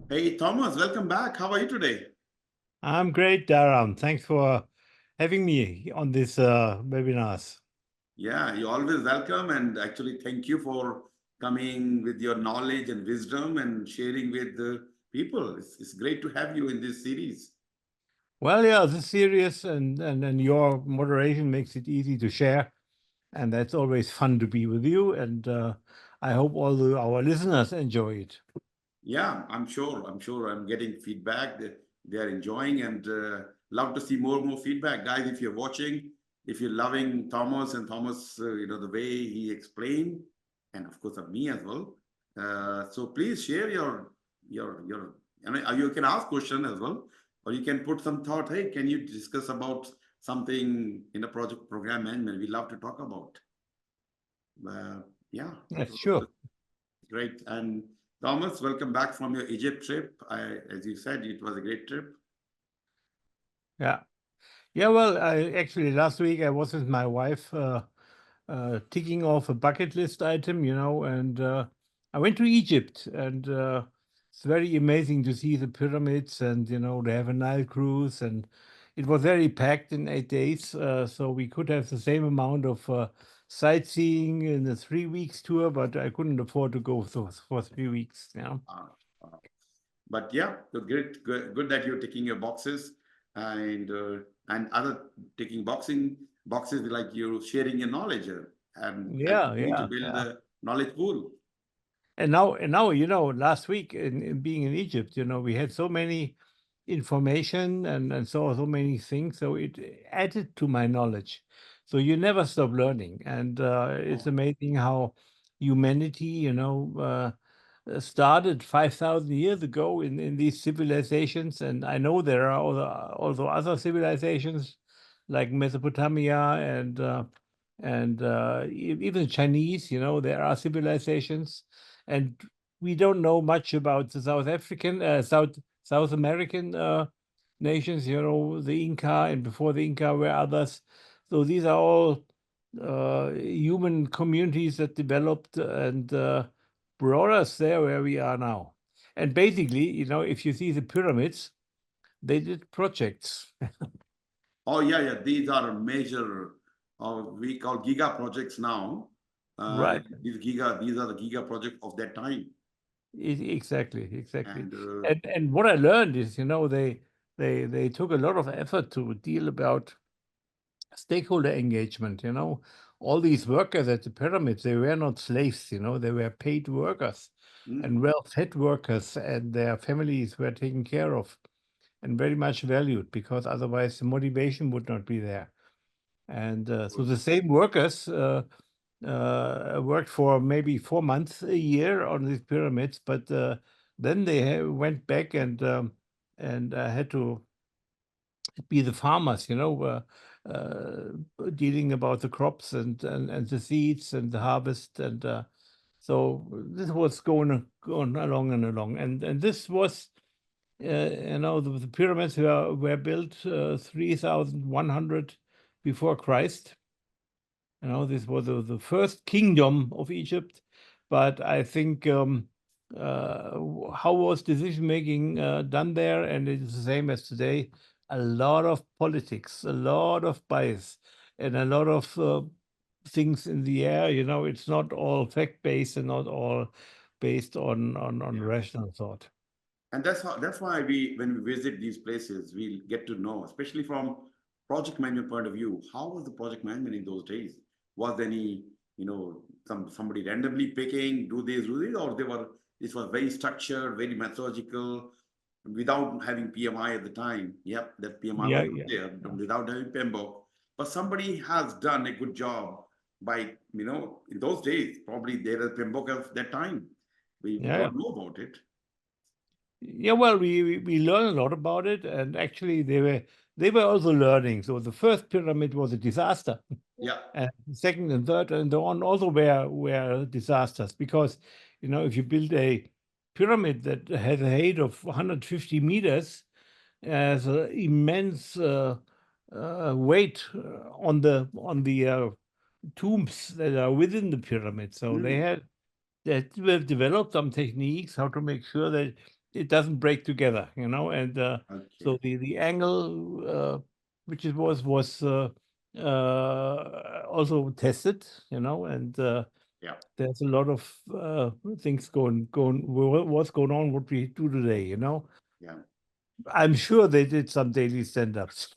Hey, Thomas, welcome back. How are you today? I'm great, Dharam. Thanks for having me on this webinars. Yeah, you're always welcome. And actually, thank you for coming with your knowledge and wisdom and sharing with the people. It's great to have you in this series. Well, yeah, this series and your moderation makes it easy to share, and that's always fun to be with you. And I hope our listeners enjoy it. Yeah, I'm sure I'm getting feedback that they are enjoying and love to see more feedback. Guys, if you're watching, if you're loving Thomas and Thomas, the way he explained, and of course of me as well. So please share your you can ask question as well, or you can put some thought. Hey, can you discuss about something in a project program management? We love to talk about. Uh, yeah, Yes, so sure. great. And Thomas, welcome back from your Egypt trip. As you said, it was a great trip. Yeah. Yeah, well, last week I was with my wife ticking off a bucket list item, and I went to Egypt, and it's very amazing to see the pyramids, and they have a Nile cruise, and it was very packed in 8 days, so we could have the same amount of sightseeing in a 3 weeks tour, but I couldn't afford to go for 3 weeks. Uh, uh, but yeah, so great, good that you're ticking your boxes and other ticking boxes like you're sharing your knowledge and Yeah, helping me to yeah, build yeah. a knowledge pool. And now, last week in being in Egypt, we had so many information and saw so many things, so it added to my knowledge. So you never stop learning, and it's Oh, amazing how humanity, started 5,000 years ago in these civilizations. And I know there are also other civilizations like Mesopotamia and even Chinese. There are civilizations, and we don't know much about the South American nations. The Inca, and before the Inca were others. So these are all human communities that developed and brought us there where we are now. And basically, if you see the pyramids, they did projects. oh yeah, yeah. These are major, we call giga projects now. Right. These are the giga project of that time. Exactly, exactly. And And what I learned is, they took a lot of effort to deal about stakeholder engagement. All these workers at the pyramids, they were not slaves. They were paid workers and mm, well-fed workers, and their families were taken care of and very much valued, because otherwise the motivation would not be there. And so good. the same workers worked for maybe 4 months a year on these pyramids, but then they went back and had to be the farmers, dealing about the crops and the seeds and the harvest. And so this was going along and along. And this was, the pyramids were built 3,100 before Christ. This was the first kingdom of Egypt. But I think, how was decision making done there? And it is the same as today. A lot of politics, a lot of bias, and a lot of things in the air. It's not all fact based and not all based on Yeah. rational thought. And that's why when we visit these places, we get to know, especially from project management point of view, how was the project management in those days? Was there any, somebody randomly picking, do this, or this was very structured, very methodological, without having PMI at the time. Yep, that PMI Yeah, was not yeah. there, Yeah. without having PMBOK. But somebody has done a good job by, in those days, probably there was PMBOK at that time. We Yeah. don't know about it. Yeah, well, we learn a lot about it, and actually they were also learning. So the first pyramid was a disaster, Yeah. and the second and third and so on also were disasters, because if you build a pyramid that has a height of 150 meters, has an immense weight on the tombs that are within the pyramid. So they Mm. had that we have developed some techniques how to make sure that it doesn't break together, you know. And so Okay. the angle which it was also tested, you know, and Yeah. there's a lot of things what's going on, what we do today, you know. Yeah. I'm sure they did some daily stand-ups.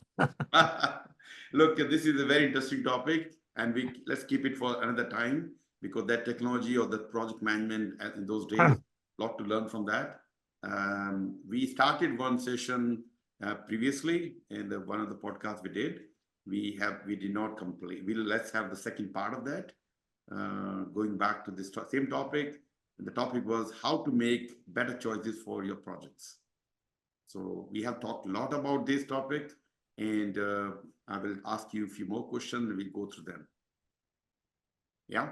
Look, this is a very interesting topic, and we let's keep it for another time because that technology or that project management in those days, a lot to learn from that. We started one session previously in one of the podcasts we did. We did not complete. Let's have the second part of that. Going back to this same topic, the topic was how to make better choices for your projects. So we have talked a lot about this topic, and I will ask you a few more questions and we'll go through them. Yeah.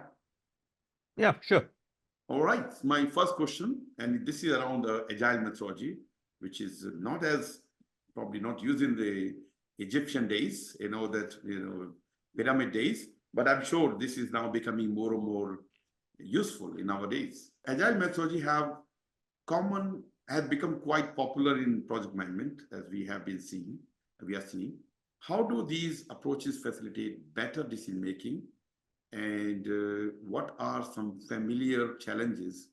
Yeah, sure. All right. My first question, and this is around agile methodology, which is not as probably not used in the Egyptian days, pyramid days, but I'm sure this is now becoming more and more useful in our days. Agile methodology have become quite popular in project management, as we are seeing. How do these approaches facilitate better decision making, and what are some familiar challenges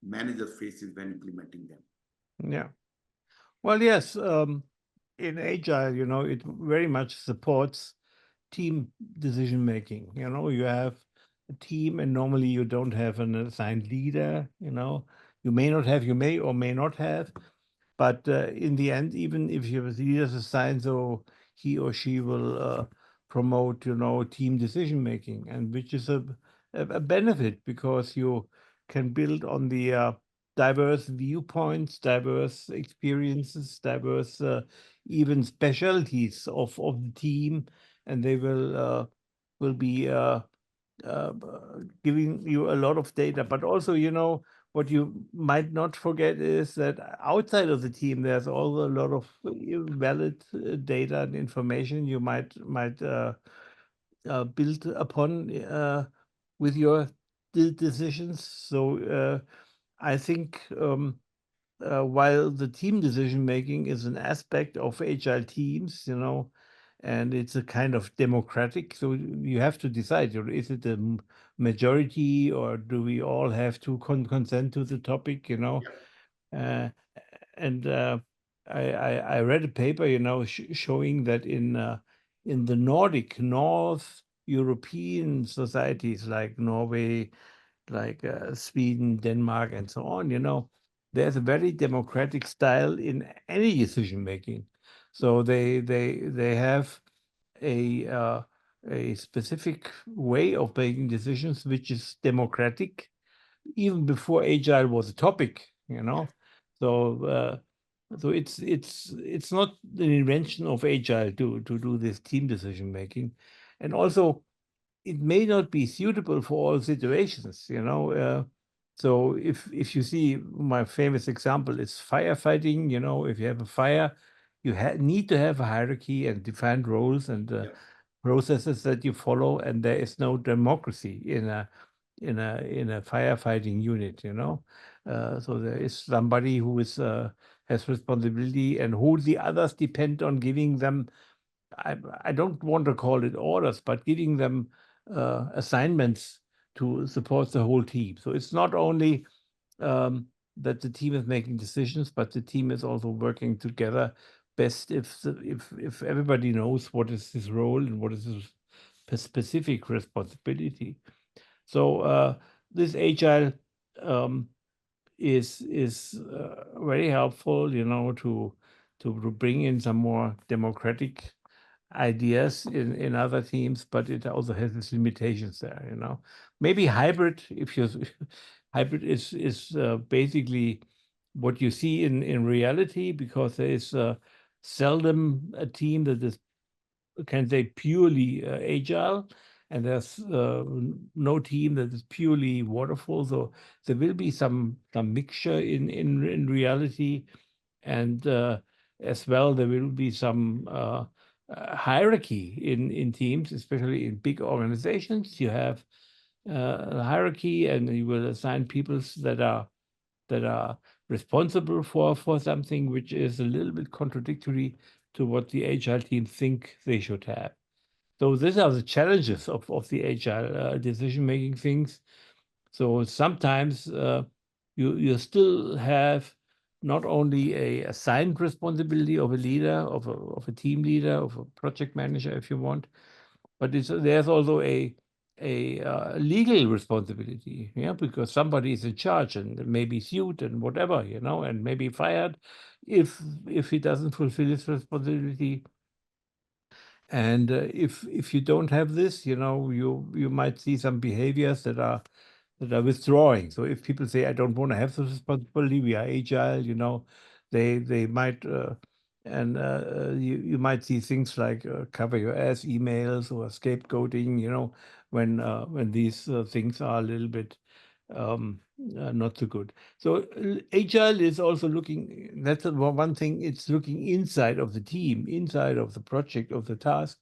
managers faces when implementing them? Yeah. Well, yes, in Agile, you know, it very much supports team decision making. You know, you have a team, and normally you don't have an assigned leader. You know, you may or may not have, but in the end, even if you have a leader assigned, so he or she will promote, you know, team decision making, and which is a benefit because you can build on the diverse viewpoints, diverse experiences, diverse even specialties of the team, and they will be giving you a lot of data. But also, you know, what you might not forget is that outside of the team, there's also a lot of valid data and information you might build upon with your decisions. So I think while the team decision making is an aspect of agile teams, you know, and it's a kind of democratic, so you have to decide, is it a majority or do we all have to consent to the topic, you know? Yeah. Uh, and I read a paper, you know, showing that in the North European societies like Norway, like Sweden, Denmark, and so on, you know, there's a very democratic style in any decision making. So they have a specific way of making decisions which is democratic, even before agile was a topic, you know. So so it's not the invention of agile to do this team decision making, and also it may not be suitable for all situations, you know. So if you see, my famous example is firefighting. You know, if you have a fire, you need to have a hierarchy and defined roles and Yes. processes that you follow, and there is no democracy in a firefighting unit. You know, so there is somebody who is has responsibility, and who the others depend on giving them. I don't want to call it orders, but giving them assignments to support the whole team. So it's not only that the team is making decisions, but the team is also working together best if everybody knows what is his role and what is his specific responsibility. So this agile um, is very helpful, you know, to bring in some more democratic ideas in other teams, but it also has its limitations there, you know. Maybe hybrid, if you hybrid is basically what you see in reality, because there is seldom a team that is, can say, purely agile, and there's no team that is purely waterfall. So there will be some mixture in reality, and as well there will be some hierarchy in teams, especially in big organizations. You have a hierarchy, and you will assign people that are that are responsible for something which is a little bit contradictory to what the Agile team think they should have. So these are the challenges of the Agile decision-making things. So sometimes you still have not only a assigned responsibility of a leader, of a team leader, of a project manager, if you want, but there's also a legal responsibility, yeah, because somebody is in charge and may be sued and whatever, and may be fired if he doesn't fulfill his responsibility. And if you don't have this, you might see some behaviors that are withdrawing. So if people say, I don't want to have this responsibility, we are agile, they might, and you might see things like cover your ass emails or scapegoating, when these things are a little bit not so good. So agile is also looking, that's one thing, it's looking inside of the team, inside of the project, of the task.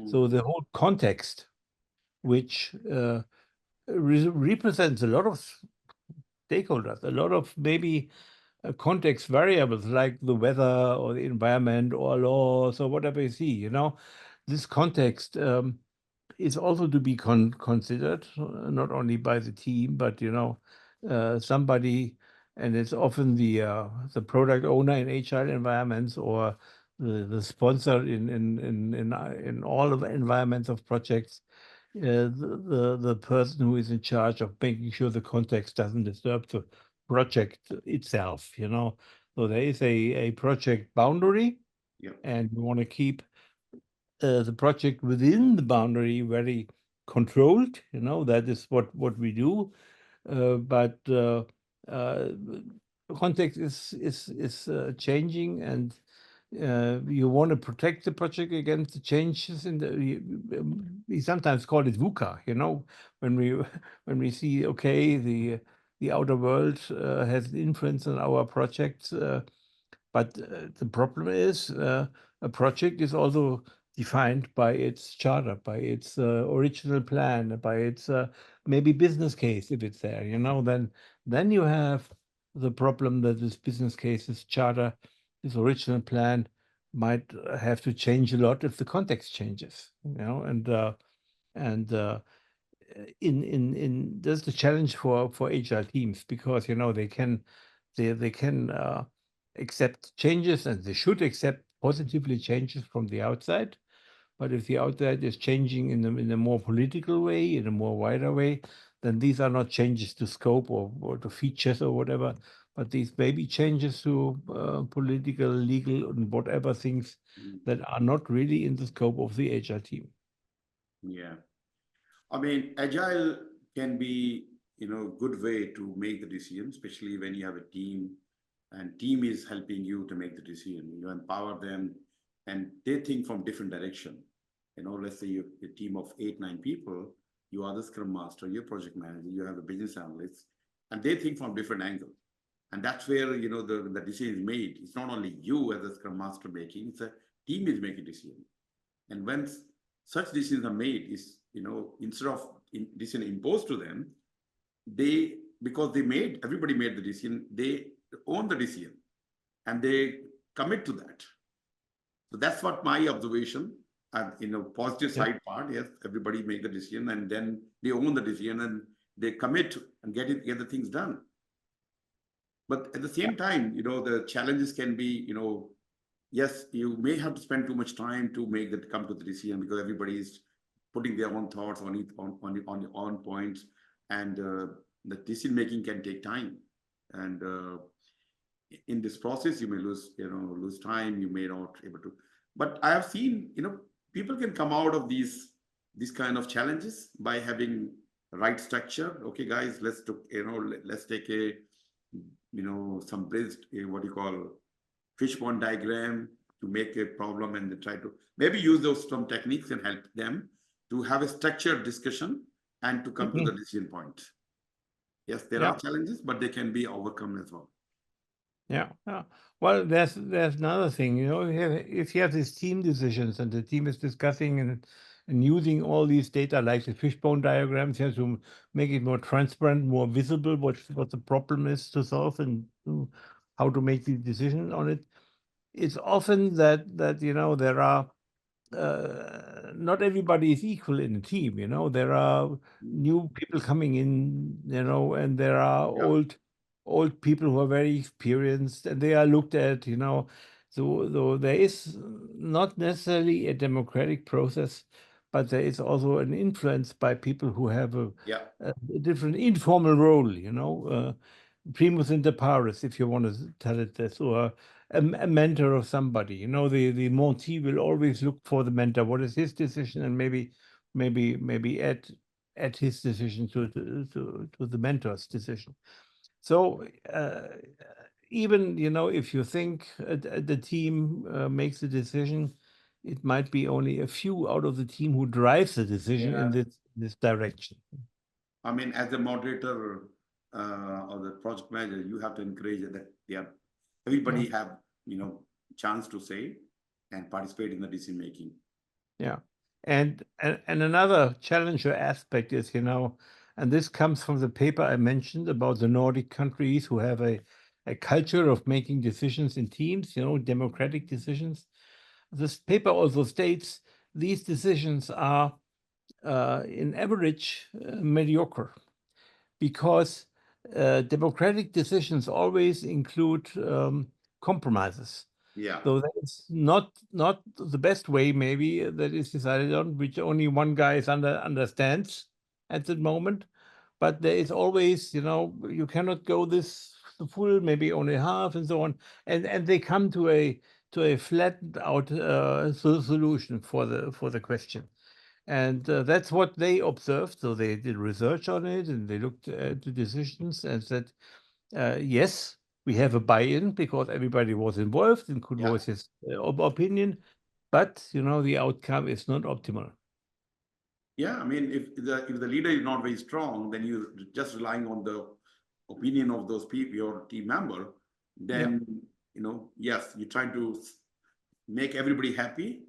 So the whole context, which represents a lot of stakeholders, a lot of maybe context variables like the weather or the environment or laws or whatever you see, this context is also to be considered, not only by the team, but somebody, and it's often the product owner in agile environments or the sponsor in all of the environments of projects, the person who is in charge of making sure the context doesn't disturb the project itself. So there is a project boundary, and we want to keep the project within the boundary very controlled. That is what we do. But context is changing, and you want to protect the project against the changes in we sometimes call it VUCA, when we see, okay, the outer world has an influence on our projects, but the problem is a project is also defined by its charter, by its original plan, by its maybe business case, if it's there, then you have the problem that this business case, this charter, this original plan might have to change a lot if the context changes, and there's the challenge for agile teams, because they can accept changes, and they should accept positively changes from the outside. But if the outside is changing in a more political way, in a more wider way, then these are not changes to scope or to features or whatever, but these may be changes to political, legal, and whatever things that are not really in the scope of the agile team. Yeah. I mean, agile can be, good way to make the decision, especially when you have a team and team is helping you to make the decision. You empower them and they think from different direction. Let's say you're a team of 8-9 people, you are the scrum master, you're project manager, you have the business analysts, and they think from different angle. And that's where, the decision is made. It's not only you as a scrum master making, it's a team is making decision. And when such decisions are made, is, instead of decision imposed to them, because everybody made the decision, they own the decision and they commit to that. So that's what my observation. And positive side part, yes, everybody make the decision and then they own the decision and they commit and get the things done. But at the same time, the challenges can be, yes, you may have to spend too much time to come to the decision, because everybody is putting their own thoughts on it, on points, and the decision making can take time. And in this process, you may lose time. You may not be able to. But I have seen, people can come out of these kind of challenges by having right structure. Okay, guys, let's take a some bridged what you call fishbone diagram to make a problem, and they try to maybe use those some techniques and help them to have a structured discussion and to come to the decision point. Yes, there are challenges, but they can be overcome as well. Yeah. Well, there's another thing, if you have these team decisions and the team is discussing and using all these data like the fishbone diagrams here to make it more transparent, more visible, what the problem is to solve and how to make the decision on it. It's often that there are not everybody is equal in a team. There are new people coming in, and there are old people who are very experienced, and they are looked at. So there is not necessarily a democratic process, but there is also an influence by people who have a different informal role. Primus inter pares, if you want to tell it this, or a mentor of somebody. The mentee will always look for the mentor. What is his decision, and maybe add his decision to the mentor's decision. So even if you think the team makes a decision, it might be only a few out of the team who drives the decision in this direction. I mean, as a moderator or the project manager, you have to encourage that everybody have chance to say and participate in the decision making. Yeah, and another challenge or aspect is and this comes from the paper I mentioned about the Nordic countries who have a culture of making decisions in teams, democratic decisions. This paper also states these decisions are in average mediocre, because democratic decisions always include compromises. Yeah. So that's not the best way, maybe, that is decided on, which only one guy understands at the moment. But there is always, you cannot go this the full, maybe only half, and so on. And they come to a flattened out solution for the question. And that's what they observed. So they did research on it, and they looked at the decisions and said, yes, we have a buy-in because everybody was involved and could voice his opinion, but the outcome is not optimal. Yeah, I mean, if the leader is not very strong, then you're just relying on the opinion of those people, your team member. Then yes, you try to make everybody happy,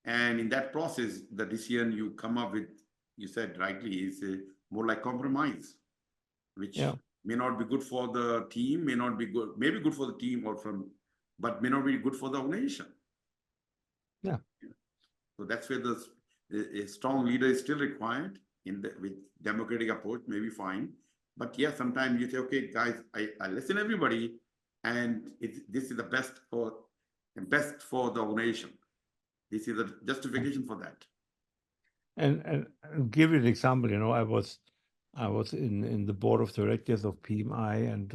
and in that process, the decision you come up with, you said rightly, is more like compromise, which may not be good for the team, may not be good, maybe good for the team but may not be good for the organization. Yeah. So that's where a strong leader is still required with democratic approach, maybe fine. But sometimes you say, okay, guys, I listen to everybody, and this is the best for the organization. This is the justification for that. And give you an example. I was in the board of directors of PMI, and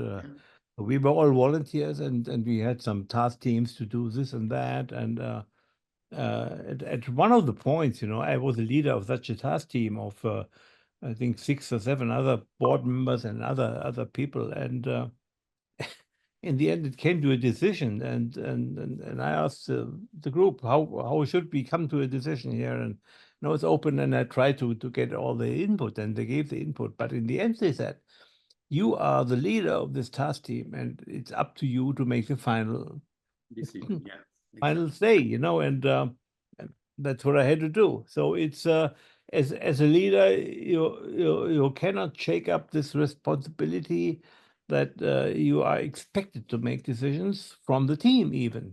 we were all volunteers, and we had some task teams to do this and that. And at one of the points, I was a leader of such a task team of I think 6 or 7 other board members and other people. And in the end, it came to a decision, and I asked the group, how should we come to a decision here? And it's open, and I tried to get all the input, and they gave the input. But in the end, they said, you are the leader of this task team, and it's up to you to make the final decision. Final say, and that's what I had to do. So it's as a leader, you cannot shake up this responsibility that you are expected to make decisions from the team, even.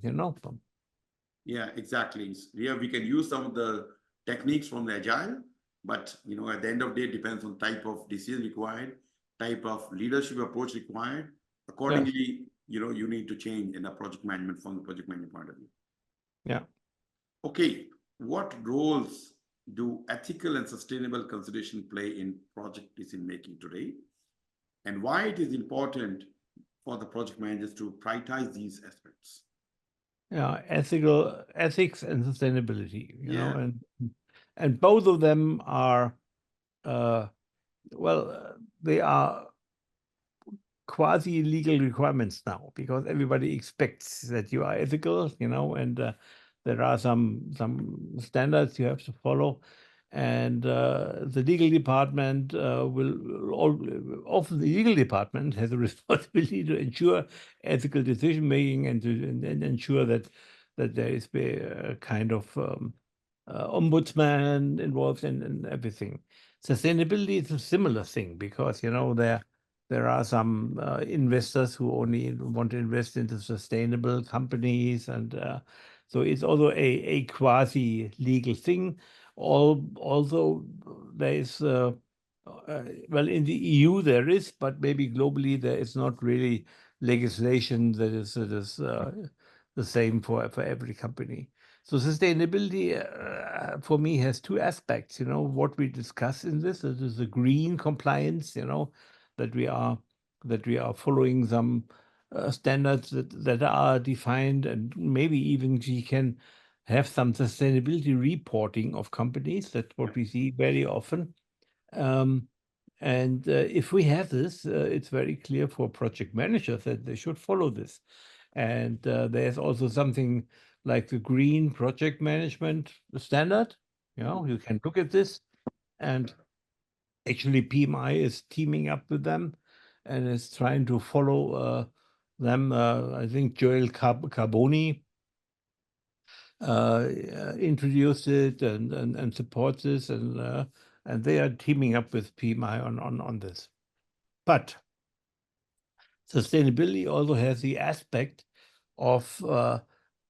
Yeah, exactly. Yeah, we can use some of the techniques from the Agile, but at the end of the day, it depends on type of decision required, type of leadership approach required. Accordingly, you need to change in a project management from the project management point of view. Yeah. Okay, what roles do ethical and sustainable consideration play in project decision making today, and why it is important for the project managers to prioritize these aspects? Yeah, ethics and sustainability, and both of them are, they are quasi-legal requirements now, because everybody expects that you are ethical, and there are some standards you have to follow, and the legal department often the legal department has a responsibility to ensure ethical decision making and to ensure that there is a kind of ombudsman involved in everything. Sustainability is a similar thing because, you know, there are some investors who only want to invest into sustainable companies, and so it's also a quasi-legal thing. Although there is, well, in the EU there is, but maybe globally there is not really legislation that is the same for every company. So sustainability for me has two aspects. You know, what we discuss in this is the green compliance. You know, that we are following some standards that are defined, and maybe even we can have some sustainability reporting of companies. That's what we see very often. And if we have this, it's very clear for project managers that they should follow this. And there's also something like the Green Project Management Standard. You know, you can look at this, and actually PMI is teaming up with them and is trying to follow them. I think Joel Carboni introduced it and supports this, and they are teaming up with PMI on this. But sustainability also has the aspect of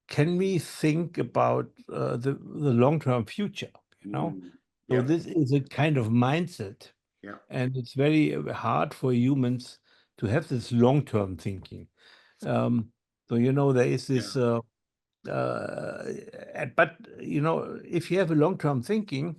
can we think about the long-term future, you know? So Yeah. this is a kind of mindset. Yeah. And it's very hard for humans to have this long-term thinking. So, you know, there is this, but, you know, if you have a long-term thinking,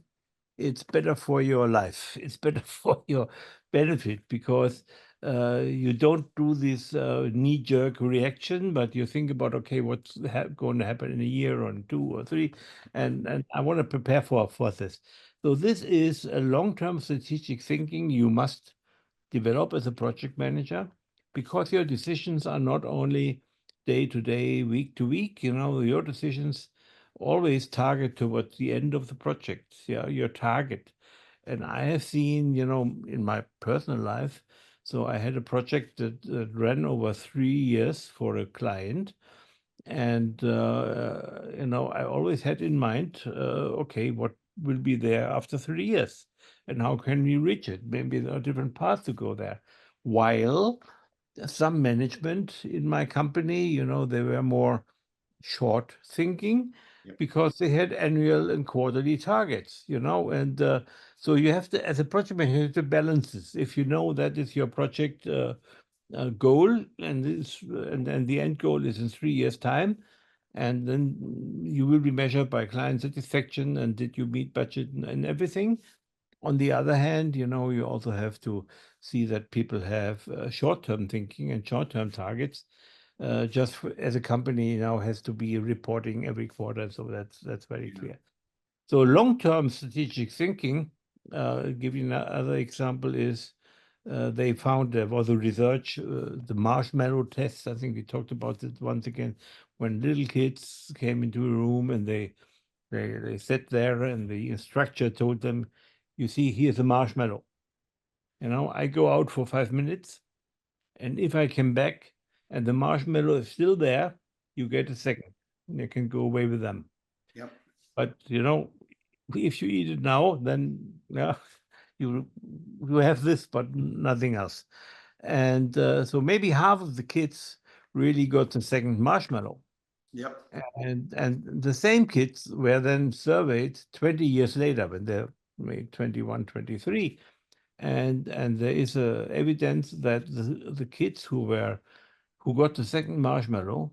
it's better for your life. It's better for your benefit because you don't do this knee-jerk reaction, but you think about, okay, what's going to happen in a year or 2 or 3, and I want to prepare for this. So this is a long-term strategic thinking you must develop as a project manager, because your decisions are not only day to day, week to week. You know, your decisions always target towards the end of the project. Yeah, your target. And I have seen, you know, in my personal life, so I had a project that ran over 3 years for a client. And, you know, I always had in mind, okay, what will be there after 3 years? And how can we reach it? Maybe there are different paths to go there. While some management in my company, you know, they were more short thinking because they had annual and quarterly targets, you know, and so you have to, as a project manager, you have to balance this. If you know that is your project goal, and the end goal is in 3 years' time, and then you will be measured by client satisfaction and did you meet budget and everything. On the other hand, you know, you also have to see that people have short-term thinking and short-term targets. Just as a company now has to be reporting every quarter, so that's very clear. So long-term strategic thinking, give you another example, is they found there was a research, the marshmallow test. I think we talked about it once again, when little kids came into a room and they sat there and the instructor told them, you see, here's a marshmallow. You know, I go out for 5 minutes, and if I come back and the marshmallow is still there, you get a second. You can go away with them. Yep. But, you know, if you eat it now, then yeah, you have this, but nothing else. And so maybe half of the kids really got the second marshmallow. Yep. And the same kids were then surveyed 20 years later when they're maybe 21, 23. And there is evidence that the kids who got the second marshmallow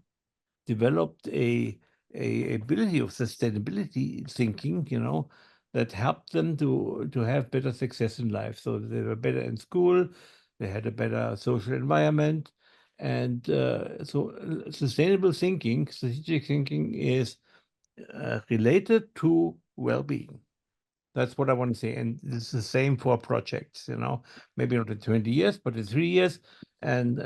developed a ability of sustainability thinking, you know, that helped them to have better success in life. So they were better in school, they had a better social environment. And so sustainable thinking, strategic thinking is related to well-being. That's what I want to say. And it's the same for projects, you know, maybe not in 20 years, but in 3 years. And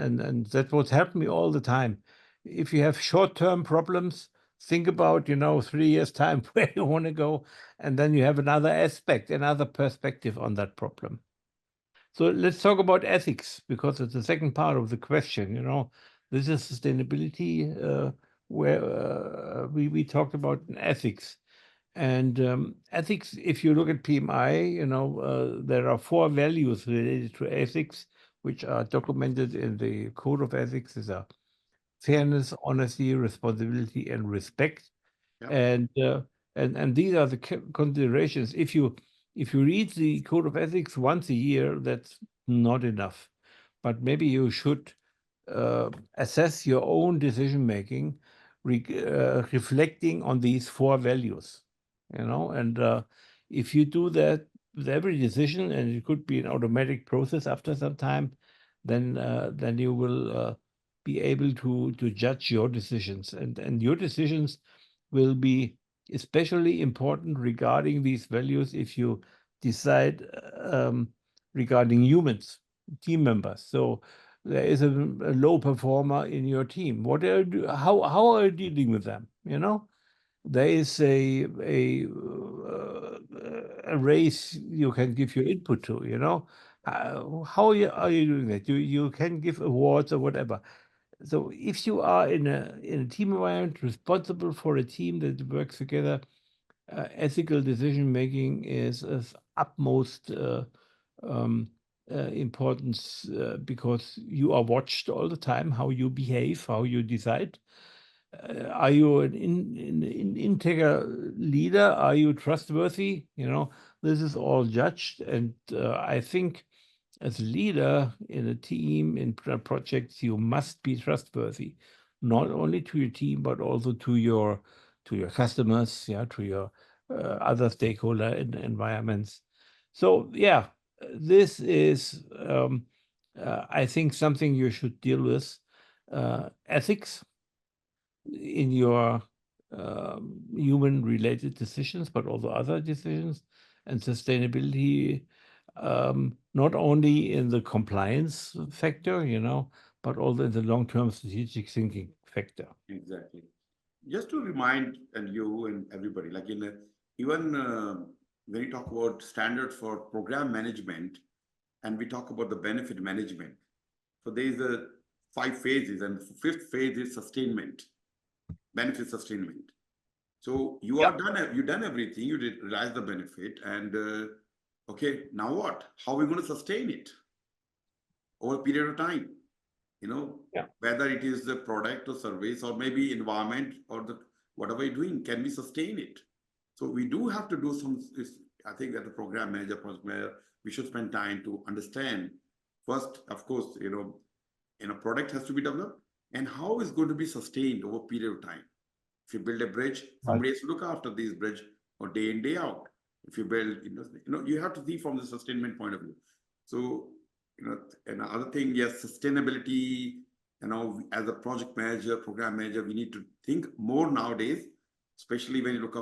that's what's helped me all the time. If you have short-term problems, think about, you know, 3 years' time where you want to go. And then you have another aspect, another perspective on that problem. So let's talk about ethics, because it's the second part of the question, you know. This is sustainability where we talked about ethics. And ethics, if you look at PMI, there are 4 values related to ethics, which are documented in the Code of Ethics. These are fairness, honesty, responsibility, and respect. Yeah. And these are the considerations. If you read the Code of Ethics once a year, that's not enough. But maybe you should assess your own decision making, reflecting on these 4 values. And if you do that with every decision, and it could be an automatic process after some time, then you will be able to judge your decisions, and your decisions will be especially important regarding these values if you decide regarding humans, team members. So there is a low performer in your team. How are you dealing with them? There is a race you can give your input to. How are you doing that? You can give awards or whatever. So if you are in a team environment responsible for a team that works together, ethical decision making is of utmost importance, because you are watched all the time, how you behave, how you decide. Are you an integer leader? Are you trustworthy? This is all judged, and I think as a leader in a team, in projects, you must be trustworthy, not only to your team but also to your customers, to your other stakeholder environments. So this is I think something you should deal with. Ethics in your human-related decisions, but also other decisions, and sustainability, not only in the compliance factor, but also in the long-term strategic thinking factor. Exactly. Just to remind and you and everybody, like even when we talk about standards for program management, and we talk about the benefit management, so there is a 5 phases, and the 5th phase is sustainment, benefit sustainment. So you've done everything, you did realize the benefit, and okay, now what? How are we going to sustain it over a period of time? Whether it is the product or service or maybe environment or the whatever you're doing, can we sustain it? So we do have to do some. I think that the program manager, project manager, we should spend time to understand first, of course, product has to be developed, and how is going to be sustained over a period of time. If you build a bridge, somebody has to look after this bridge or day in, day out. If you build, you have to see from the sustainment point of view. So, and other thing, yes, sustainability, as a project manager, program manager, we need to think more nowadays, especially when you talk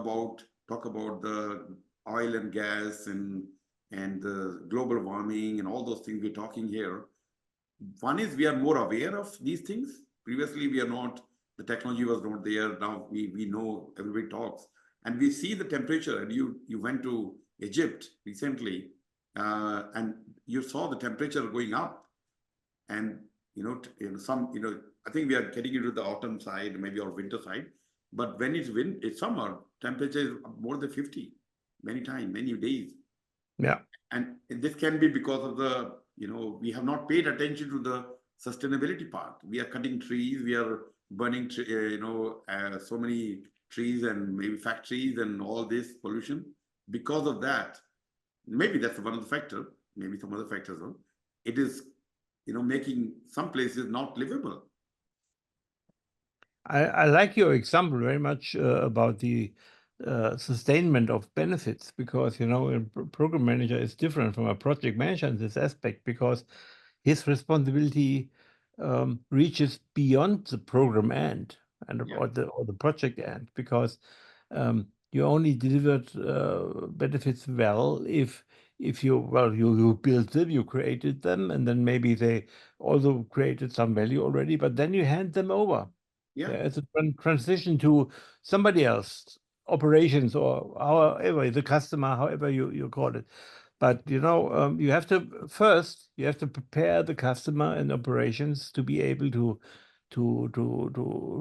about the oil and gas and the global warming and all those things we're talking here. One is we are more aware of these things. Previously, we are not. The technology was not there. Now we know, everybody talks, and we see the temperature. And you went to Egypt recently, and you saw the temperature going up. And I think we are getting into the autumn side, maybe or winter side. But when it's summer, temperature is more than 50, many times, many days. Yeah. And this can be because of the, we have not paid attention to the sustainability part. We are cutting trees, we are burning, so many trees and maybe factories and all this pollution. Because of that, maybe that's one of the factors, maybe some other factors. It is, making some places not livable. I like your example very much about the sustainment of benefits, because a program manager is different from a project manager in this aspect, because his responsibility reaches beyond the program end or the project end, because you only delivered benefits well if you built them, you created them, and then maybe they also created some value already, but then you hand them over. It's a transition to somebody else, operations, or however, the customer, however you call it. But you have to prepare the customer and operations to be able to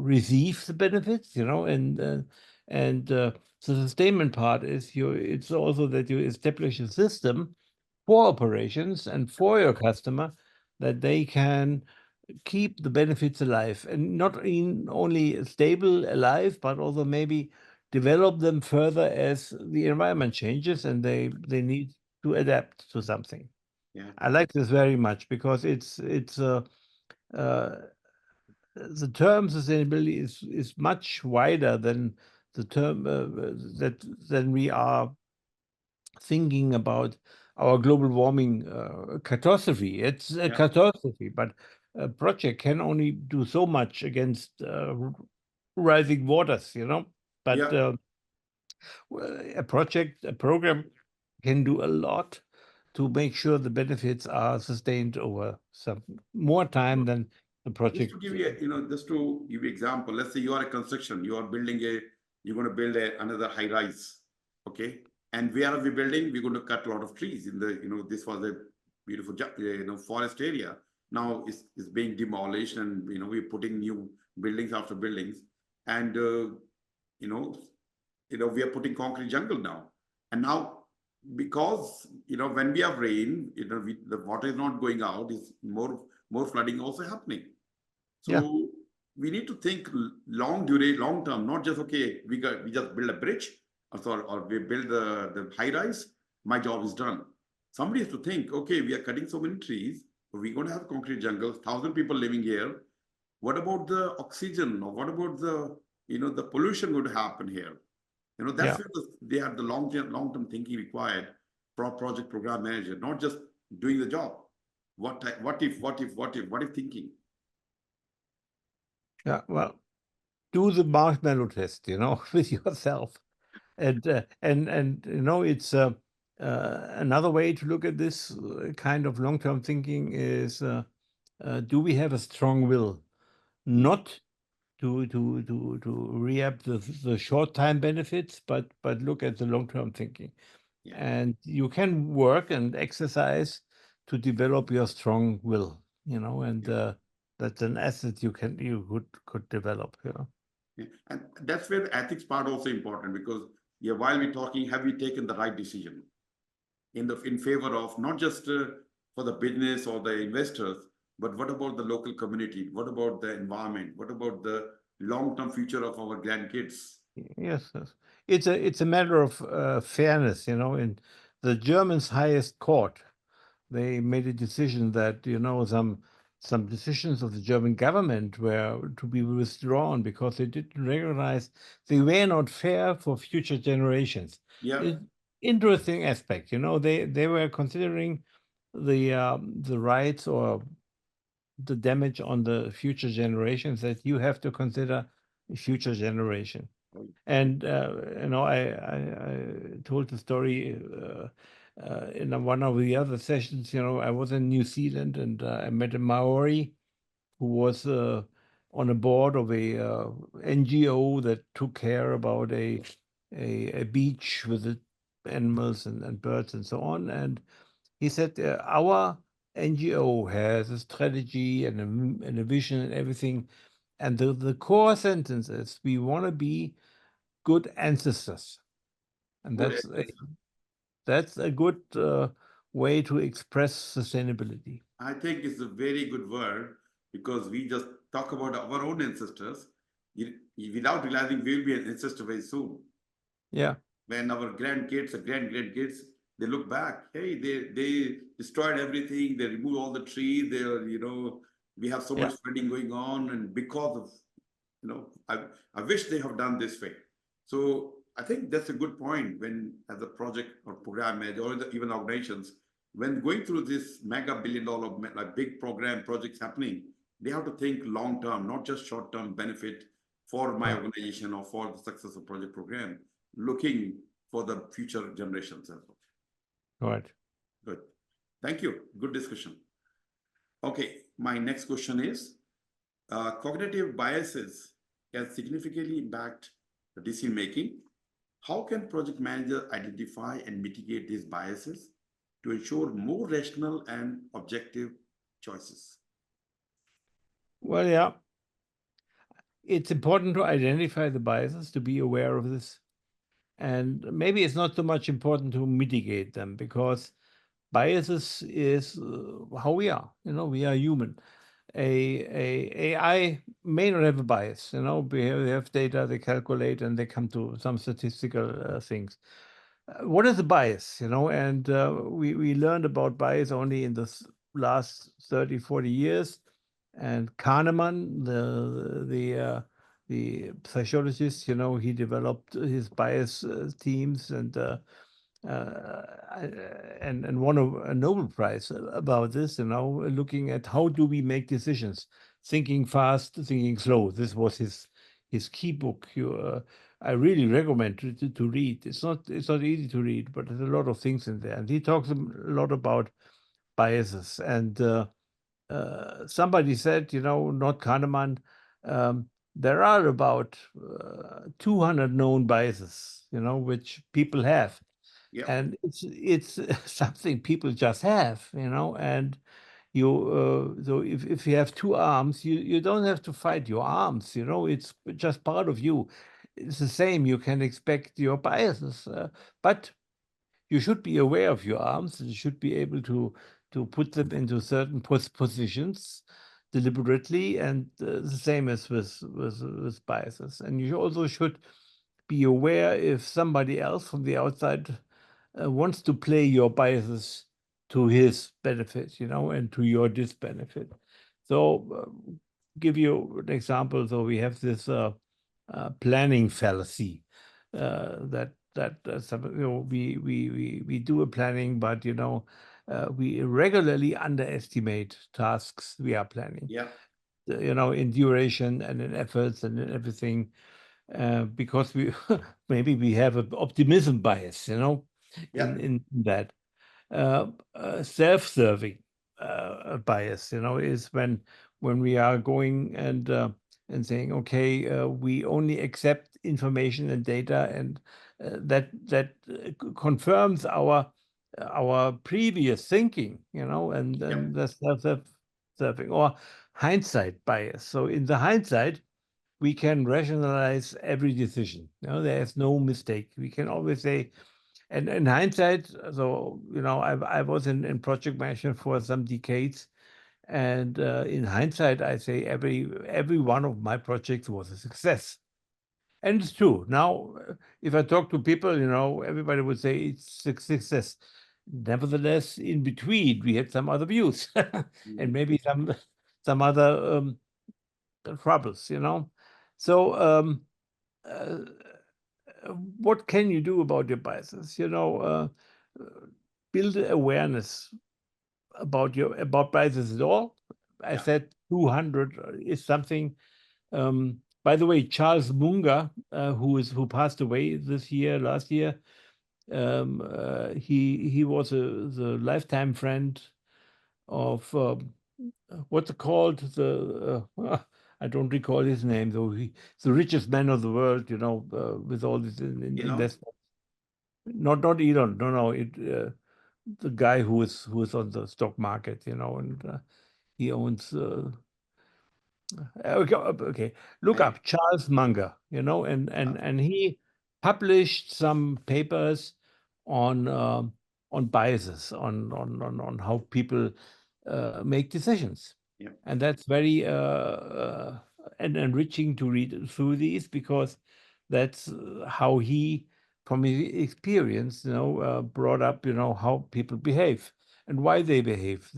receive the benefits, And the sustainment part is it's also that you establish a system for operations and for your customer that they can keep the benefits alive, and not only stable alive, but also maybe develop them further as the environment changes and they need to adapt to something. Yeah. I like this very much because the term sustainability is much wider than the term than we are thinking about our global warming catastrophe. It's a Yeah. catastrophe, but a project can only do so much against rising waters, But Yeah. a program can do a lot to make sure the benefits are sustained over some more time than the Just to project. give you, just to give you example, let's say you are a construction, you are building you're going to build another high rise, okay? And where are we building? We're going to cut a lot of trees in the, this was a beautiful, forest area. Now it's being demolished, and we're putting new buildings after buildings, and you know, we are putting concrete jungle now, and now because when we have rain, the water is not going out, is more flooding also happening. Yeah, So we need to think long term, not just okay, we just build a bridge, or we build the high rise. My job is done. Somebody has to think, okay, we are cutting so many trees, we're going to have concrete jungles, 1,000 people living here. What about the oxygen? Or what about the pollution going to happen here? That's yeah. where they have the long term thinking required for project program manager, not just doing the job. What if thinking? Yeah, well, do the marshmallow test, with yourself, and it's another way to look at this kind of long-term thinking is do we have a strong will not to re-up the short-time benefits, but look at the long-term thinking, Yeah. and you can work and exercise to develop your strong will, and Yeah. that's an asset you could develop. Yeah. And that's where the ethics part also important, because while we're talking, have we taken the right decision in favor of not just for the business or the investors, but what about the local community? What about the environment? What about the long-term future of our grandkids? Yes, yes. It's a matter of fairness, In the Germans' highest court, they made a decision that some decisions of the German government were to be withdrawn because they didn't recognize they were not fair for future generations. Yeah. Interesting aspect, They were considering the rights or the damage on the future generations that you have to consider future generation. And I told the story in one of the other sessions. I was in New Zealand and I met a Maori who was on a board of a NGO that took care about a beach with the animals and birds and so on. And he said, our NGO has a strategy and a vision and everything. And the core sentence is, we want to be good ancestors. And Good. that's a good way to express sustainability. I think it's a very good word, because we just talk about our own ancestors without realizing we'll be an ancestor very soon. Yeah. When our grandkids or grandkids, they look back, hey, they destroyed everything, they removed all the trees, we have so Yeah. much flooding going on, and because of, I wish they have done this way. So I think that's a good point, when as a project or program manager, or even organizations, when going through this mega billion-dollar like big program projects happening, they have to think long term, not just short term benefit for my Yeah. organization or for the success of project program, looking for the future generations as well. Right. Good. Thank you. Good discussion. Okay, my next question is, cognitive biases can significantly impact the decision making. How can project manager identify and mitigate these biases to ensure more rational and objective choices? Well, yeah. it's important to identify the biases, to be aware of this. And maybe it's not so much important to mitigate them, because biases is how we are. We are human. A AI may not have a bias. We have data, they calculate, and they come to some statistical things. What is the bias? And we learned about bias only in the last 30, 40 years. And Kahneman, the psychologist, he developed his bias teams, and and won a Nobel Prize about this, looking at how do we make decisions, thinking fast, thinking slow. This was his key book. I really recommend to read. It's not easy to read, but there's a lot of things in there. And he talks a lot about biases. And somebody said, not Kahneman, there are about 200 known biases, which people have. Yeah. And it's something people just have, and so if you have two arms, you don't have to fight your arms, it's just part of you. It's the same. You can expect your biases, but you should be aware of your arms, and you should be able to put them into certain positions deliberately, and the same as with biases. And you also should be aware if somebody else from the outside wants to play your biases to his benefit, and to your disbenefit. So, give you an example. So we have this planning fallacy that we do a planning, but we regularly underestimate tasks we are planning. Yeah. In duration and in efforts and in everything, because maybe we have an optimism bias, Yeah. in that. Self-serving bias, is when we are going and saying, okay, we only accept information and data, and that confirms our previous thinking, and Yep. that's self-serving, or hindsight bias. So in the hindsight, we can rationalize every decision. There is no mistake. We can always say, and in hindsight, so I was in project management for some decades, and in hindsight, I say every one of my projects was a success, and it's true. Now, if I talk to people, everybody would say it's a success. Nevertheless, in between, we had some other views, and maybe some other troubles. So. What can you do about your biases? Build awareness about biases at all. I said 200 is something. By the way, Charles Munger, who passed away last year, he was the lifetime friend of what's it called? I don't recall his name, though. He's the richest man of the world, with all these investments. Not Elon. No. The guy who is on the stock market, and he owns. Okay. Look up Charles Munger, and he published some papers on biases, on how people make decisions. Yeah. And that's very and enriching to read through these, because that's how he, from his experience, brought up, how people behave and why they behave.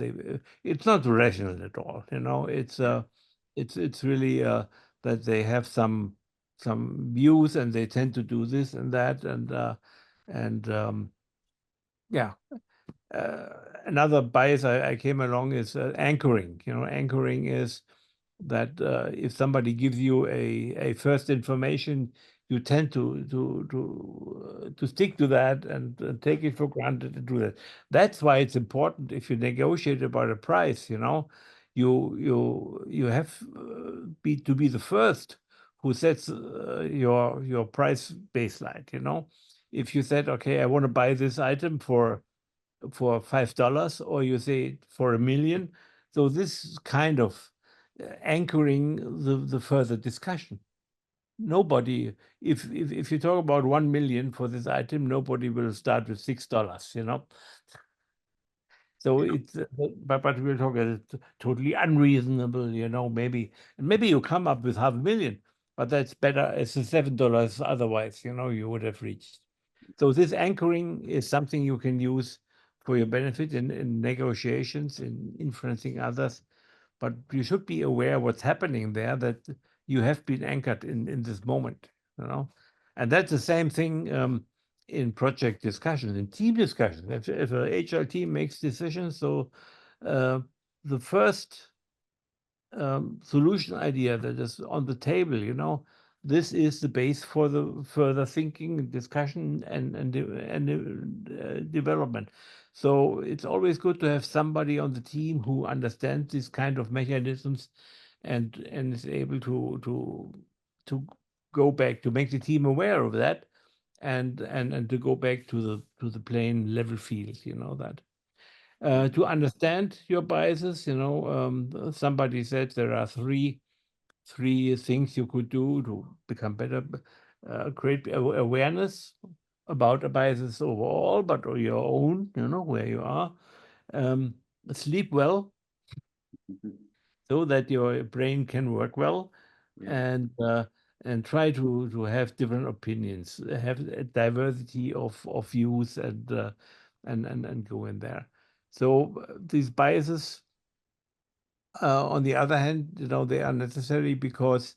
It's not rational at all. It's really that they have some views, and they tend to do this and that, and yeah. Another bias I came along is anchoring. Anchoring is that if somebody gives you a first information, you tend to stick to that, and take it for granted and do that. That's why it's important, if you negotiate about a price, you have to be the first who sets your price baseline. If you said, okay, I want to buy this item for $5, or you say for $1 million. So this kind of anchoring the further discussion. Nobody, if you talk about 1 million for this item, nobody will start with $6, you know. So it's, but we'll talk totally unreasonable, you know, maybe you come up with $500,000, but that's better as the $7 otherwise, you know, you would have reached. So this anchoring is something you can use for your benefit in negotiations, in influencing others, but you should be aware what's happening there, that you have been anchored in this moment, you know. And that's the same thing in project discussions, in team discussions. If an HR team makes decisions, so the first solution idea that is on the table, you know, this is the base for the further thinking, discussion, and development. So it's always good to have somebody on the team who understands these kind of mechanisms and is able to go back, to make the team aware of that, and to go back to the plain level field, you know, that. To understand your biases, you know, somebody said there are three things you could do to become better. Create awareness about biases overall, but your own, you know, where you are. Sleep well so that your brain can work well, Yeah. and try to have different opinions, have a diversity of views, and go in there. So these biases, on the other hand, you know, they are necessary because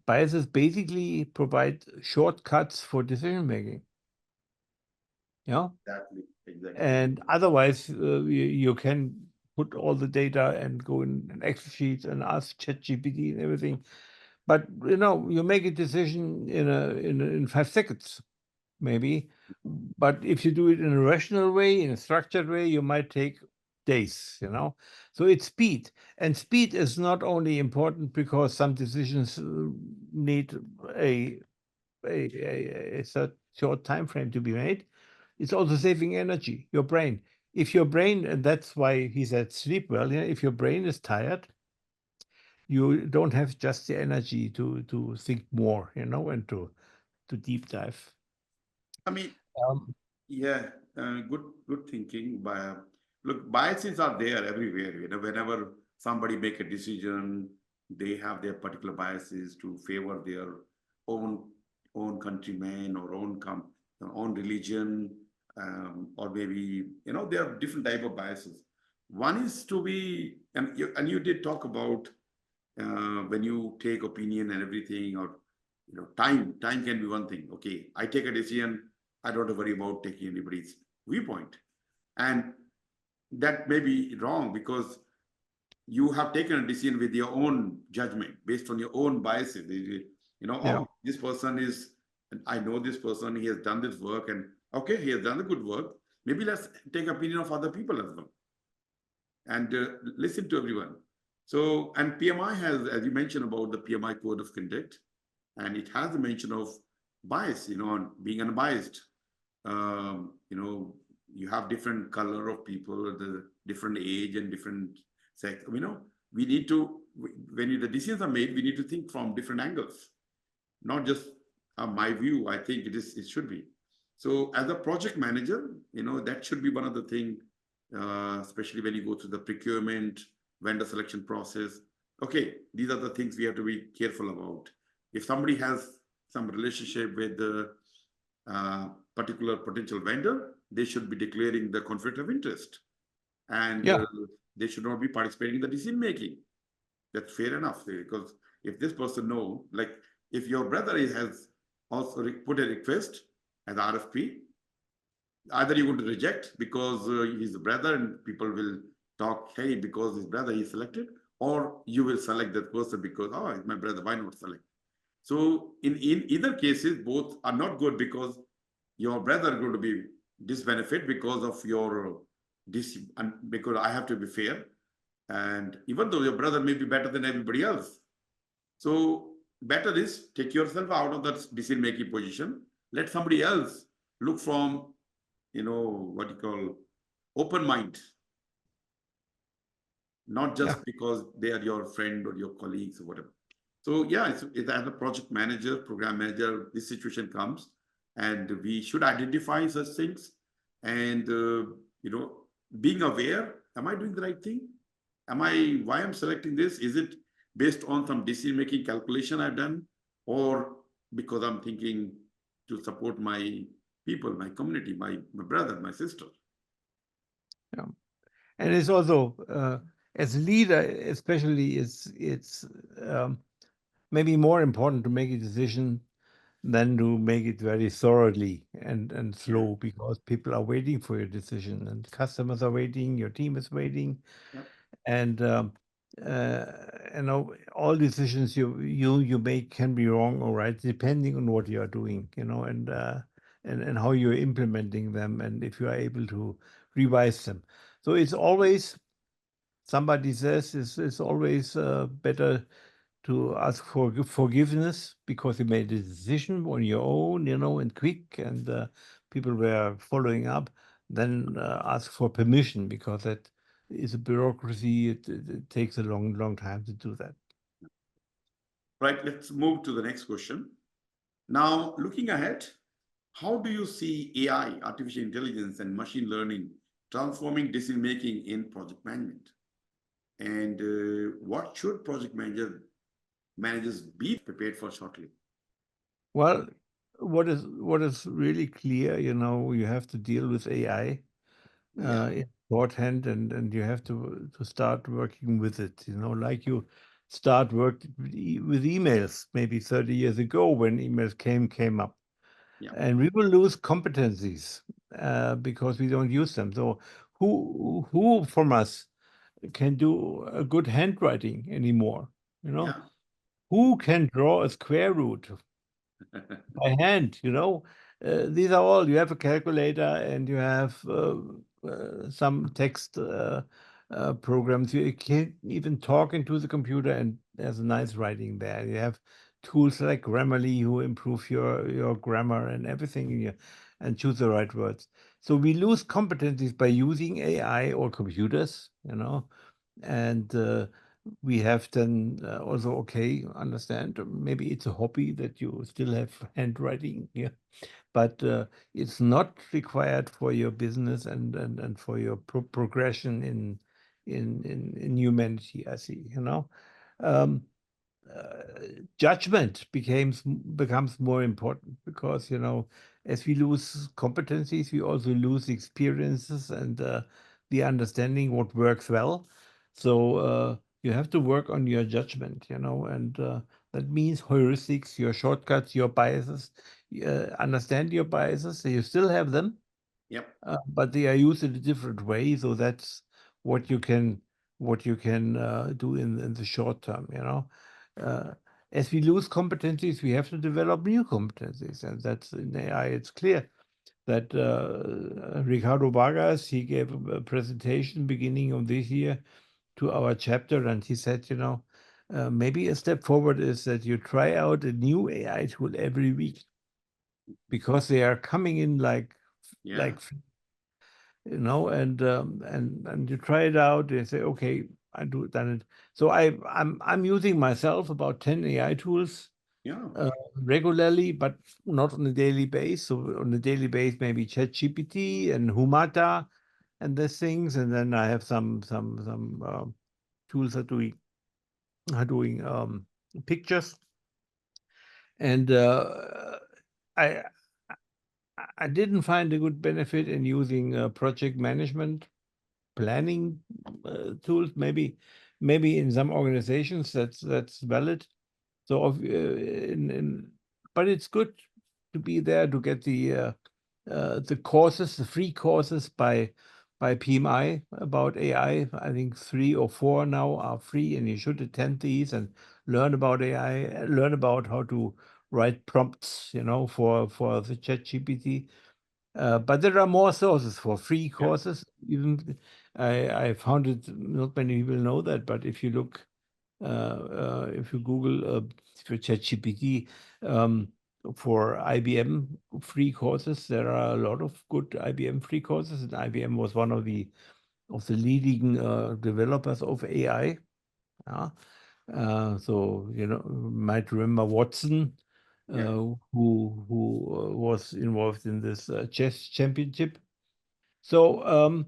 biases basically provide shortcuts for decision making. Yeah. Exactly. Exactly. And otherwise, you can put all the data and go in an Excel sheet and ask ChatGPT and everything. But you know, you make a decision in 5 seconds, maybe. But if you do it in a rational way, in a structured way, you might take days, you know. So it's speed. And speed is not only important because some decisions need a short time frame to be made. It's also saving energy, your brain. If your brain, and that's why he said sleep well, yeah, if your brain is tired, you don't have just the energy to think more, you know, and to deep dive. I mean, Um, yeah, good thinking. Look, biases are there everywhere. You know, whenever somebody make a decision, they have their particular biases to favor their own countrymen or own religion, or maybe you know there are different type of biases. One is to be, and you did talk about when you take opinion and everything, or you know, time can be one thing. Okay, I take a decision, I don't have to worry about taking anybody's viewpoint, and that may be wrong because you have taken a decision with your own judgment based on your own biases. You know, yeah. oh, this person is, I know this person, he has done this work, and okay, he has done the good work, maybe let's take opinion of other people as well, and listen to everyone. So, and PMI has, as you mentioned about the PMI code of conduct, and it has a mention of bias, you know, on being unbiased. You know, you have different color of people, the different age and different sex. You know, we need to, when the decisions are made, we need to think from different angles, not just my view. I think it should be. So as a project manager, you know, that should be one of the things, especially when you go through the procurement, vendor selection process. Okay, these are the things we have to be careful about. If somebody has some relationship with the particular potential vendor, they should be declaring the conflict of interest, and Yeah. they should not be participating in the decision making. That's fair enough, because if this person know, like if your brother has also put a request as RFP, either you're going to reject because he's a brother and people will talk, hey, because his brother is selected, or you will select that person because, oh, it's my brother, why not select? So in either cases, both are not good because your brother is going to be disbenefit because of your and because I have to be fair. And even though your brother may be better than everybody else, so better is take yourself out of that decision making position. Let somebody else look from, you know, what you call open mind. not Yeah. just because they are your friend or your colleagues or whatever. So yeah, it's as a project manager, program manager, this situation comes, and we should identify such things, and being aware. Am I doing the right thing? Why I'm selecting this? Is it based on some decision making calculation I've done, or because I'm thinking to support my people, my community, my brother, my sister? Yeah. And it's also as a leader, especially, it's maybe more important to make a decision than to make it very thoroughly and Yeah, slow, because people are waiting for your decision, and customers are waiting, your team is waiting, yeah, and uh, all decisions you make can be wrong or right, depending on what you are doing, and how you're implementing them, and if you are able to revise them. So it's always, somebody says, it's always better to ask for forgiveness because you made a decision on your own, and quick, and people were following up, then ask for permission, because that is a bureaucracy. It takes a long time to do that. right. Let's move to the next question. Now, looking ahead, how do you see AI, artificial intelligence, and machine learning transforming decision making in project management? And what should managers be prepared for shortly? Well, what is really clear, you have to deal with AI Yeah, in shorthand, and you have to start working with it, like you start work with emails maybe 30 years ago, when emails came up. yeah, And we will lose competencies because we don't use them. So who from us can do a good handwriting anymore? yeah, Who can draw a square root by hand? These are all. You have a calculator, and you have some text programs. You can even talk into the computer, and there's a nice writing there. You have tools like Grammarly who improve your grammar and everything, and choose the right words. So we lose competencies by using AI or computers, and we have then also, okay, understand, maybe it's a hobby that you still have handwriting, yeah, but it's not required for your business and for your progression in humanity, I see, um, judgment becomes more important, because as we lose competencies, we also lose experiences and the understanding what works well. So you have to work on your judgment, and that means heuristics, your shortcuts, your biases. Understand your biases. So you still have them, yep, but they are used in a different way. So that's what you can do in the short term. Uh, as we lose competencies, we have to develop new competencies, and that's in AI. It's clear that Ricardo Vargas, he gave a presentation beginning of this year to our chapter, and he said, maybe a step forward is that you try out a new AI tool every week, because they are coming in yeah, and you try it out. You say, okay, done it. So I'm using myself about 10 AI tools yeah, regularly, but not on a daily basis. So on a daily basis, maybe ChatGPT and Humata and these things, and then I have some tools that are doing pictures, and I I didn't find a good benefit in using project management planning tools. Maybe in some organizations that's valid. So but it's good to be there to get the courses, the free courses by PMI about AI. I think 3 or 4 now are free, and you should attend these and learn about AI, learn about how to write prompts, for the ChatGPT. But there are more sources for free yeah, courses. Even I found it, not many people know that, but if you look, if you Google for ChatGPT, for IBM free courses, there are a lot of good IBM free courses, and IBM was one of the of the leading developers of AI. So you might remember Watson, who was involved in this chess championship. So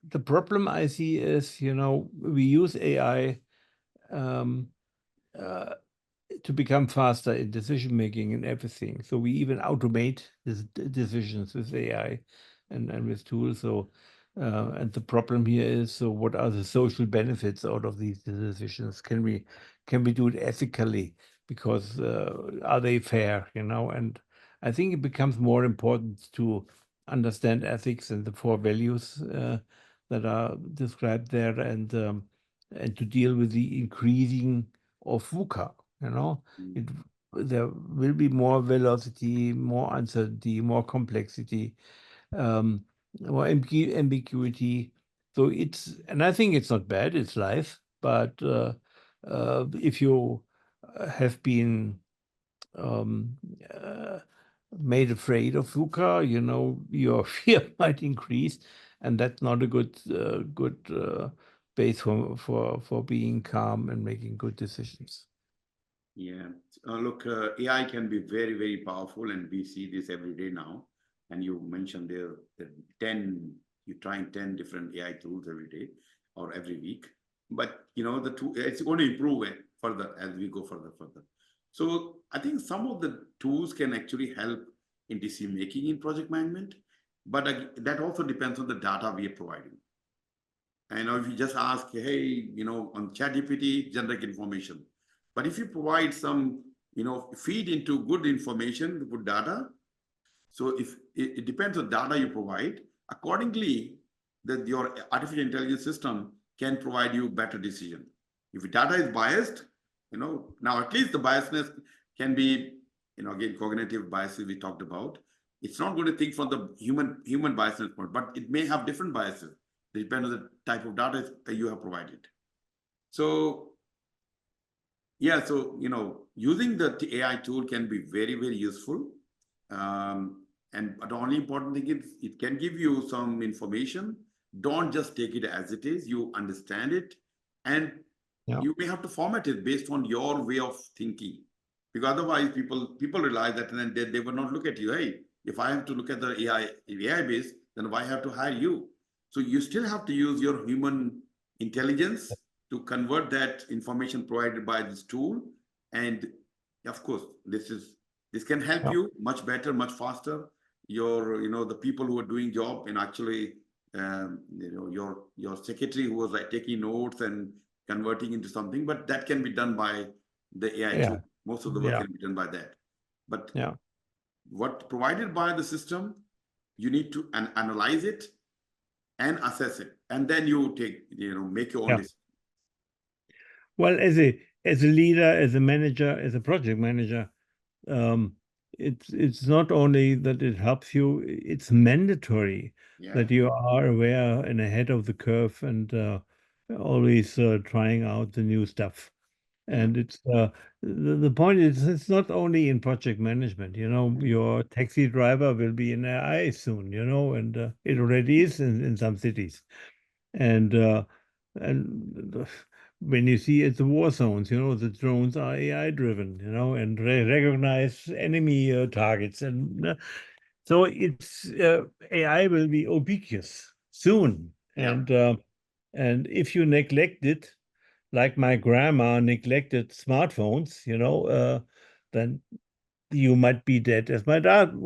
the problem I see is, we use AI um, uh, to become faster in decision making and everything. So we even automate these decisions with AI and with tools. So and the problem here is, so what are the social benefits out of these decisions? Can we do it ethically? Because are they fair? And I think it becomes more important to understand ethics and the four values that are described there, and to deal with the increasing of VUCA. It, there will be more velocity, more uncertainty, more complexity, more ambiguity. So and I think it's not bad, it's life. But if you have been um, uh, made afraid of VUCA, your fear might increase, and that's not a good base for being calm and making good decisions. Yeah. Look, AI can be very, very powerful, and we see this every day now. And you mentioned there that 10, you're trying 10 different AI tools every day or every week. But, the tool, it's going to improve it further as we go further. So I think some of the tools can actually help in decision making in project management, but that also depends on the data we are providing. And if you just ask, hey, on ChatGPT, generate information. But if you provide some, feed into good information, good data, so if it depends on data you provide, accordingly, that your artificial intelligence system can provide you better decision. If data is biased, now at least the biasness can be, again, cognitive biases we talked about. It's not going to think from the human biasness point, but it may have different biases. It depends on the type of data you have provided. So yeah, so using the AI tool can be very, very useful. And the only important thing is it can give you some information. Don't just take it as it is. You understand it, and you may have to format it based on your way of thinking. Because otherwise, people realize that, and then they will not look at you. Hey, if I have to look at the AI base, then why have to hire you? So you still have to use your human intelligence to convert that information provided by this tool. And of course, this can help you much better, much faster. The people who are doing job, and actually, your secretary who was like taking notes and converting into something, but that can be done by the AI tool. Most of the work can be done by that. But what provided by the system, you need to analyze it and assess it, and then you make your own decision. Well, as a leader, as a manager, as a project manager, it's not only that it helps you; it's mandatory that you are aware and ahead of the curve, and always trying out the new stuff. And it's the point is, it's not only in project management. Your taxi driver will be in AI soon. And it already is in some cities. And when you see at the war zones, the drones are AI driven, and recognize enemy targets. And so it's AI will be ubiquitous soon. And if you neglect it, like my grandma neglected smartphones, then you might be dead as my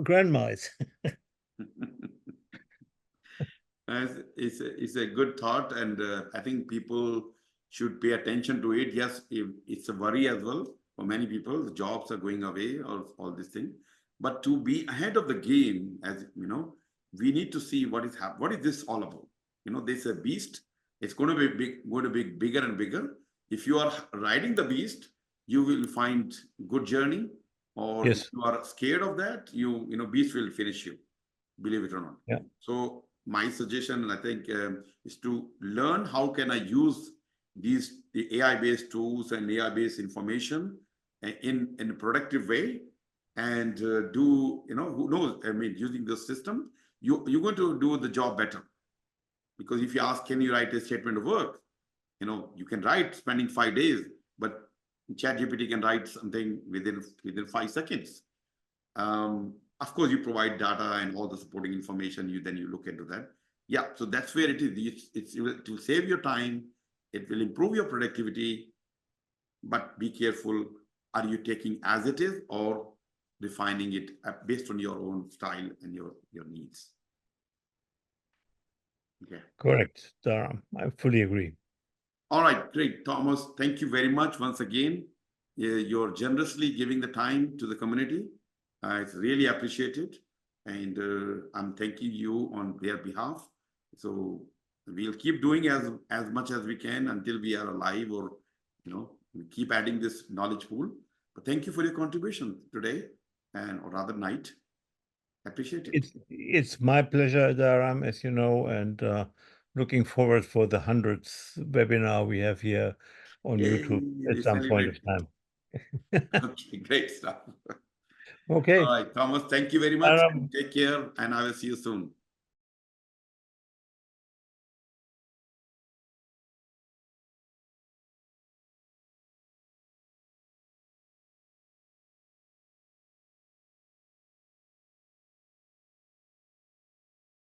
grandma is. It's a good thought, and I think people should pay attention to it. Yes, it's a worry as well for many people. The jobs are going away, or all this thing. But to be ahead of the game, as we need to see what is happening. What is this all about? There's a beast. It's going to be bigger and bigger. If you are riding the beast, you will find good journey. Or if you are scared of that, beast will finish you, believe it or not. So my suggestion, I think, is to learn how can I use the AI-based tools and AI-based information in a productive way, and do, who knows, I mean, using the system, you're going to do the job better. Because if you ask, can you write a statement of work? You know, you can write spending 5 days, but ChatGPT can write something within 5 seconds. Of course, you provide data and all the supporting information. Then you look into that. Yeah, so that's where it is. It will save your time. It will improve your productivity. But be careful. Are you taking as it is or refining it based on your own style and your needs? Okay. Correct, Dharam. I fully agree. All right, great. Thomas, thank you very much once again. You're generously giving the time to the community. It's really appreciated. And I'm thanking you on their behalf. So we'll keep doing as much as we can until we are alive, or, you know, we keep adding this knowledge pool. But thank you for your contribution today, or rather night. Appreciate it. It's my pleasure, Dharam, as you know, and looking forward for the 100th webinar we have here on YouTube at some point of time. Okay, great stuff. Okay. All right, Thomas, thank you very much. Take care, and I will see you soon.